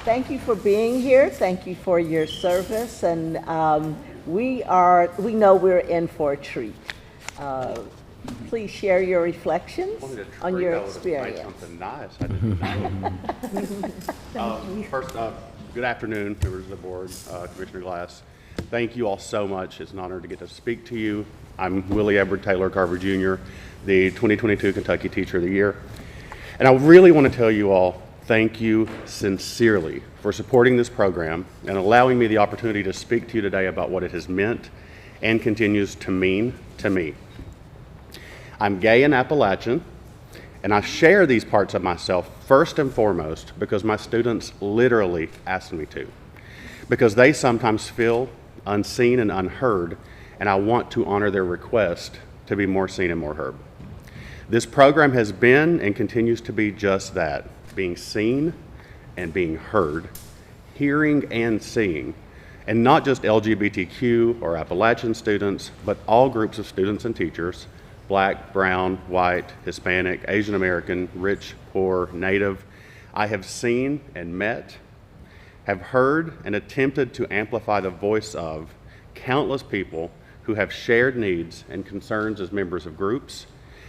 thank you for being here. Thank you for your service, and we know we're in for a treat. Please share your reflections on your experience. Something nice. I didn't know. First, good afternoon, members of the board, Commissioner Glass. Thank you all so much. It's an honor to get to speak to you. I'm Willie Edward Taylor Carver Jr., the 2022 Kentucky Teacher of the Year. And I really want to tell you all, thank you sincerely for supporting this program and allowing me the opportunity to speak to you today about what it has meant and continues to mean to me. I'm gay and Appalachian, and I share these parts of myself first and foremost because my students literally ask me to, because they sometimes feel unseen and unheard, and I want to honor their request to be more seen and more heard. This program has been and continues to be just that, being seen and being heard, hearing and seeing, and not just LGBTQ or Appalachian students, but all groups of students and teachers, Black, brown, white, Hispanic, Asian American, rich, poor, Native. I have seen and met, have heard and attempted to amplify the voice of countless people who have shared needs and concerns as members of groups,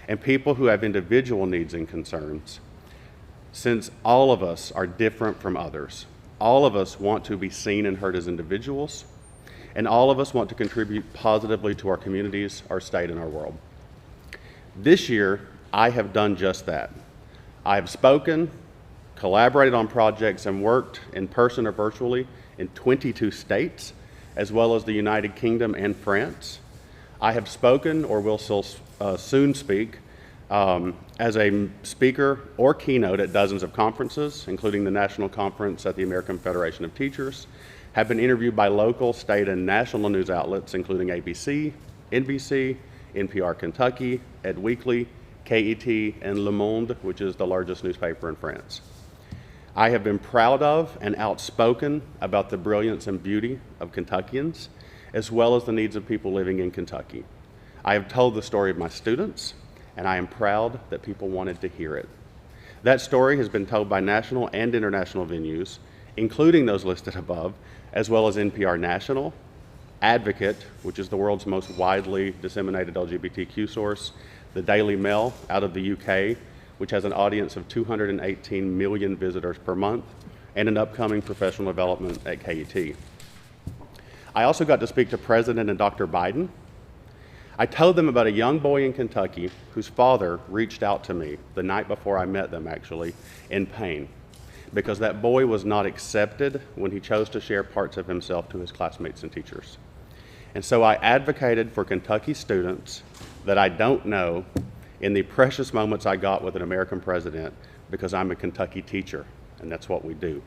and people who have individual needs and concerns. Since all of us are different from others, all of us want to be seen and heard as individuals, and all of us want to contribute positively to our communities, our state, and our world. This year, I have done just that. I have spoken, collaborated on projects, and worked in person or virtually in 22 states, as well as the United Kingdom and France. I have spoken or will soon speak as a speaker or keynote at dozens of conferences, including the National Conference at the American Federation of Teachers, have been interviewed by local, state, and national news outlets, including ABC, NBC, NPR Kentucky, Ed Weekly, KET, and Le Monde, which is the largest newspaper in France. I have been proud of and outspoken about the brilliance and beauty of Kentuckians, as well as the needs of people living in Kentucky. I have told the story of my students, and I am proud that people wanted to hear it. That story has been told by national and international venues, including those listed above, as well as NPR National, Advocate, which is the world's most widely disseminated LGBTQ source, the Daily Mail out of the UK, which has an audience of 218 million visitors per month, and an upcoming professional development at KET. I also got to speak to President and Dr. Biden. I told them about a young boy in Kentucky whose father reached out to me the night before I met them, actually, in pain, because that boy was not accepted when he chose to share parts of himself to his classmates and teachers. And so I advocated for Kentucky students that I don't know in the precious moments I got with an American president, because I'm a Kentucky teacher, and that's what we do.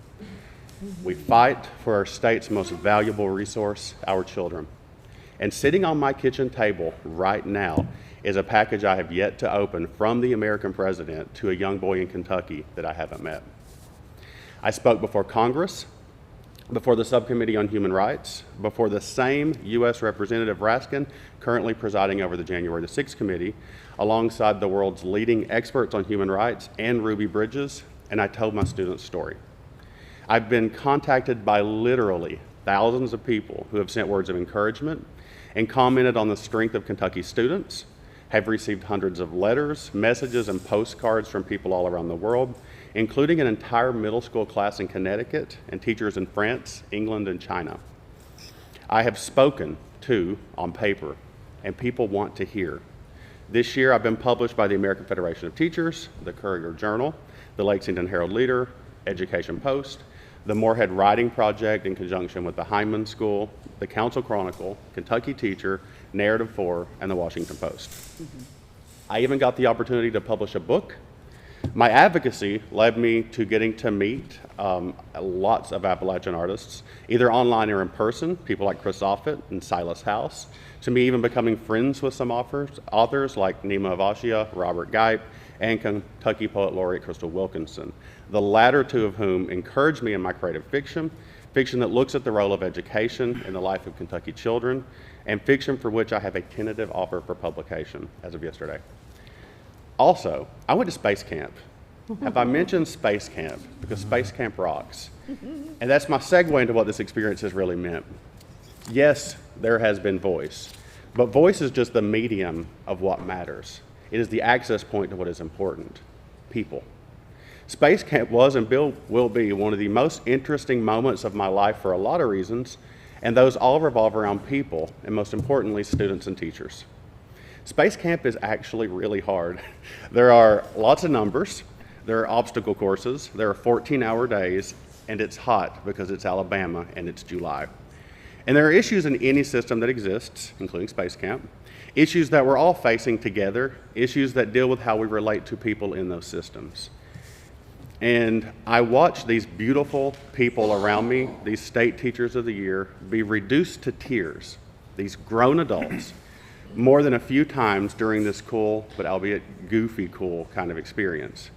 We fight for our state's most valuable resource, our children. And sitting on my kitchen table right now is a package I have yet to open from the American president to a young boy in Kentucky that I haven't met. I spoke before Congress, before the Subcommittee on Human Rights, before the same U.S. Representative Raskin, currently presiding over the January the 6th Committee, alongside the world's leading experts on human rights and Ruby Bridges, and I told my students' story. I've been contacted by literally thousands of people who have sent words of encouragement and commented on the strength of Kentucky students, have received hundreds of letters, messages, and postcards from people all around the world, including an entire middle school class in Connecticut and teachers in France, England, and China. I have spoken, too, on paper, and people want to hear. This year, I've been published by the American Federation of Teachers, the Courier Journal, the Lexington Herald Leader, Education Post, the Moorhead Writing Project in conjunction with the Hyman School, the Council Chronicle, Kentucky Teacher, Narrative 4, and the Washington Post. I even got the opportunity to publish a book. My advocacy led me to getting to meet lots of Appalachian artists, either online or in person, people like Chris Offutt and Silas House, to me even becoming friends with some authors like Nima Avashia, Robert Gipe, and Kentucky Poet Laureate Crystal Wilkinson, the latter two of whom encouraged me in my creative fiction that looks at the role of education in the life of Kentucky children, and fiction for which I have a tentative offer for publication as of yesterday. Also, I went to space camp. have I mentioned Space Camp? Because Space Camp rocks. And that's my segue into what this experience has really meant. Yes, there has been voice, but voice is just the medium of what matters. It is the access point to what is important, people. Space Camp was and will be one of the most interesting moments of my life for a lot of reasons, and those all revolve around people, and most importantly, students and teachers. Space Camp is actually really hard. There are lots of numbers, there are obstacle courses, there are 14-hour days, and it's hot because it's Alabama and it's July. And there are issues in any system that exists, including Space Camp, issues that we're all facing together, issues that deal with how we relate to people in those systems. And I watched these beautiful people around me, these state teachers of the year, be reduced to tears, these grown adults, more than a few times during this cool, but albeit goofy cool kind of experience.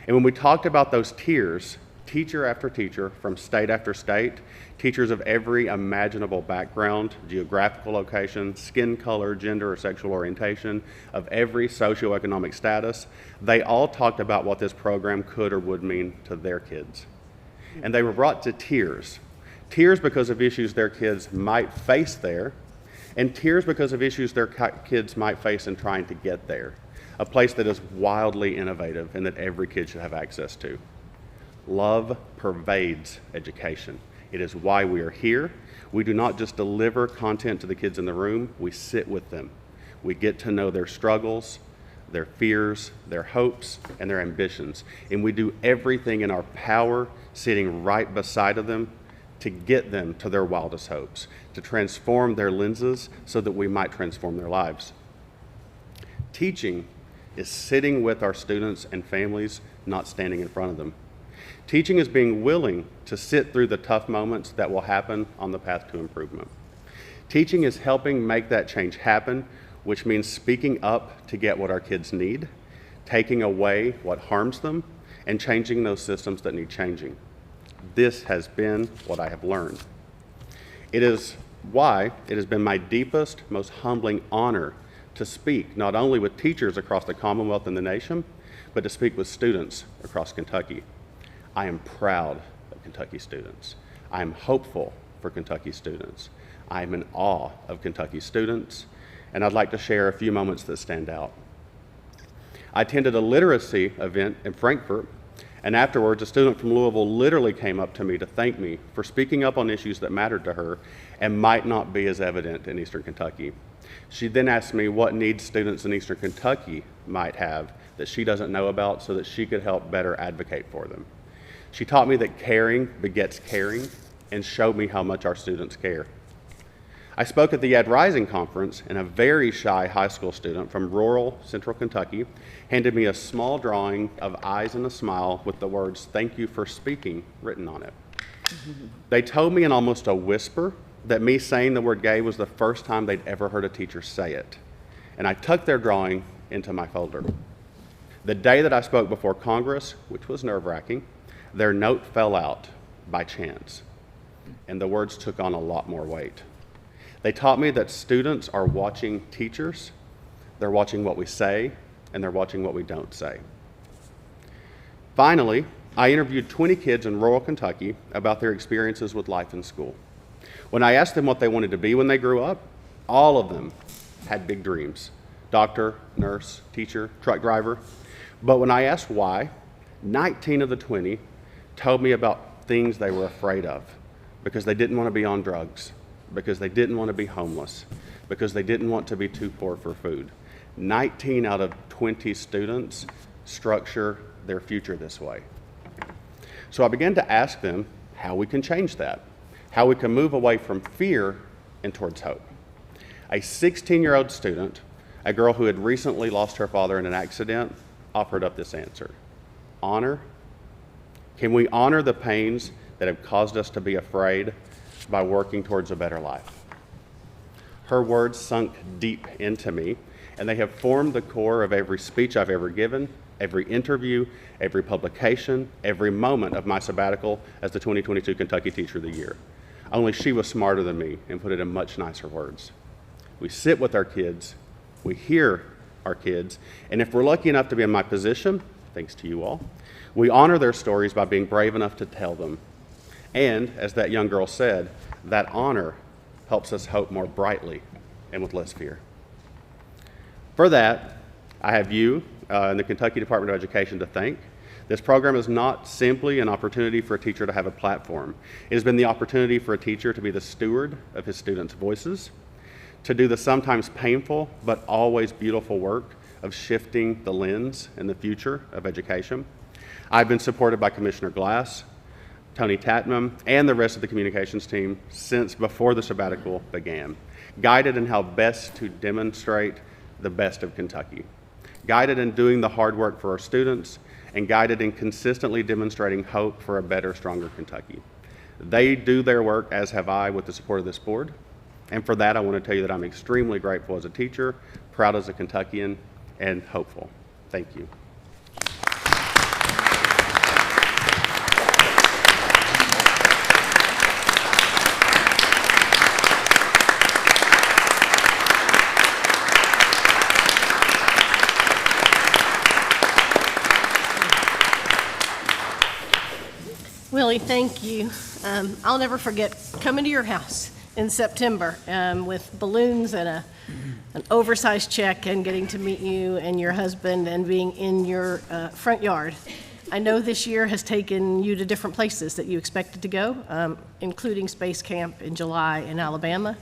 And when we talked about those tears, teacher after teacher from state after state, teachers of every imaginable background, geographical location, skin color, gender, or sexual orientation, of every socioeconomic status, they all talked about what this program could or would mean to their kids. And they were brought to tears. Tears because of issues their kids might face there, and tears because of issues their kids might face in trying to get there. A place that is wildly innovative and that every kid should have access to. Love pervades education. It is why we are here. We do not just deliver content to the kids in the room, we sit with them. We get to know their struggles, their fears, their hopes, and their ambitions. And we do everything in our power, sitting right beside of them, to get them to their wildest hopes, to transform their lenses so that we might transform their lives. Teaching is sitting with our students and families, not standing in front of them. Teaching is being willing to sit through the tough moments that will happen on the path to improvement. Teaching is helping make that change happen, which means speaking up to get what our kids need, taking away what harms them, and changing those systems that need changing. This has been what I have learned. It is why it has been my deepest, most humbling honor to speak not only with teachers across the Commonwealth and the nation, but to speak with students across Kentucky. I am proud of Kentucky students. I am hopeful for Kentucky students. I am in awe of Kentucky students, and I'd like to share a few moments that stand out. I attended a literacy event in Frankfort, and afterwards a student from Louisville literally came up to me to thank me for speaking up on issues that mattered to her and might not be as evident in Eastern Kentucky. She then asked me what needs students in Eastern Kentucky might have that she doesn't know about so that she could help better advocate for them. She taught me that caring begets caring and showed me how much our students care. I spoke at the Ad Rising conference, and a very shy high school student from rural central Kentucky handed me a small drawing of eyes and a smile with the words, "Thank you for speaking," written on it. They told me in almost a whisper that me saying the word gay was the first time they'd ever heard a teacher say it. And I tucked their drawing into my folder. The day that I spoke before Congress, which was nerve-wracking, their note fell out by chance, and the words took on a lot more weight. They taught me that students are watching teachers, they're watching what we say, and they're watching what we don't say. Finally, I interviewed 20 kids in rural Kentucky about their experiences with life in school. When I asked them what they wanted to be when they grew up, all of them had big dreams: doctor, nurse, teacher, truck driver. But when I asked why, 19 of the 20 told me about things they were afraid of, because they didn't want to be on drugs, because they didn't want to be homeless, because they didn't want to be too poor for food. 19 out of 20 students structure their future this way. So I began to ask them how we can change that, how we can move away from fear and towards hope. A 16-year-old student, a girl who had recently lost her father in an accident, offered up this answer: honor. Can we honor the pains that have caused us to be afraid by working towards a better life? Her words sunk deep into me, and they have formed the core of every speech I've ever given, every interview, every publication, every moment of my sabbatical as the 2022 Kentucky Teacher of the Year. Only she was smarter than me and put it in much nicer words. We sit with our kids, we hear our kids, and if we're lucky enough to be in my position, thanks to you all. We honor their stories by being brave enough to tell them. And, as that young girl said, that honor helps us hope more brightly and with less fear. For that, I have you and the Kentucky Department of Education to thank. This program is not simply an opportunity for a teacher to have a platform. It has been the opportunity for a teacher to be the steward of his students' voices, to do the sometimes painful but always beautiful work of shifting the lens in the future of education. I've been supported by Commissioner Glass, Tony Tatman, and the rest of the communications team since before the sabbatical began, guided in how best to demonstrate the best of Kentucky, guided in doing the hard work for our students, and guided in consistently demonstrating hope for a better, stronger Kentucky. They do their work, as have I, with the support of this board. And for that, I want to tell you that I'm extremely grateful as a teacher, proud as a Kentuckian, and hopeful. Thank you. Willie, thank you. I'll never forget coming to your house in September with balloons and an oversized check and getting to meet you and your husband and being in your front yard. I know this year has taken you to different places that you expected to go, including Space Camp in July in Alabama.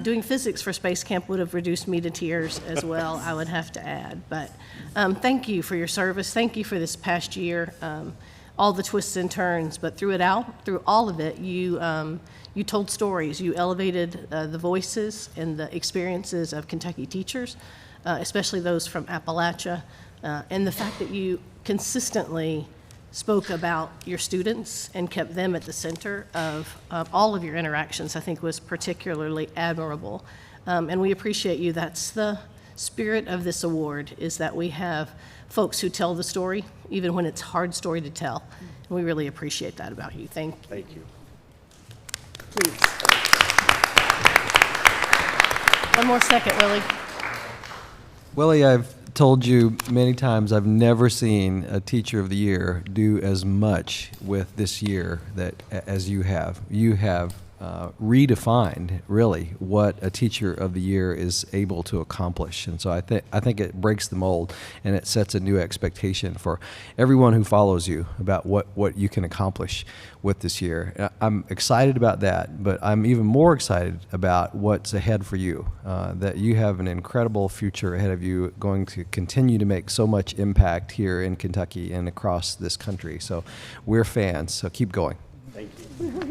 Doing physics for Space Camp would have reduced me to tears as well, I would have to add. But thank you for your service. Thank you for this past year. All the twists and turns, but through all of it, you told stories. You elevated the voices and the experiences of Kentucky teachers, especially those from Appalachia, and the fact that you consistently spoke about your students and kept them at the center of all of your interactions, I think was particularly admirable. And we appreciate you. That's the spirit of this award, is that we have folks who tell the story, even when it's a hard story to tell. And we really appreciate that about you. Thank you. Thank you. Please. One more second, Willie. Willie, I've told you many times I've never seen a Teacher of the Year do as much with this year as you have. You have redefined really what a Teacher of the Year is able to accomplish, and so I think it breaks the mold and it sets a new expectation for everyone who follows you about what you can accomplish with this year. I'm excited about that, but I'm even more excited about what's ahead for you. That you have an incredible future ahead of you, going to continue to make so much impact here in Kentucky and across this country. So we're fans. So keep going. Thank you.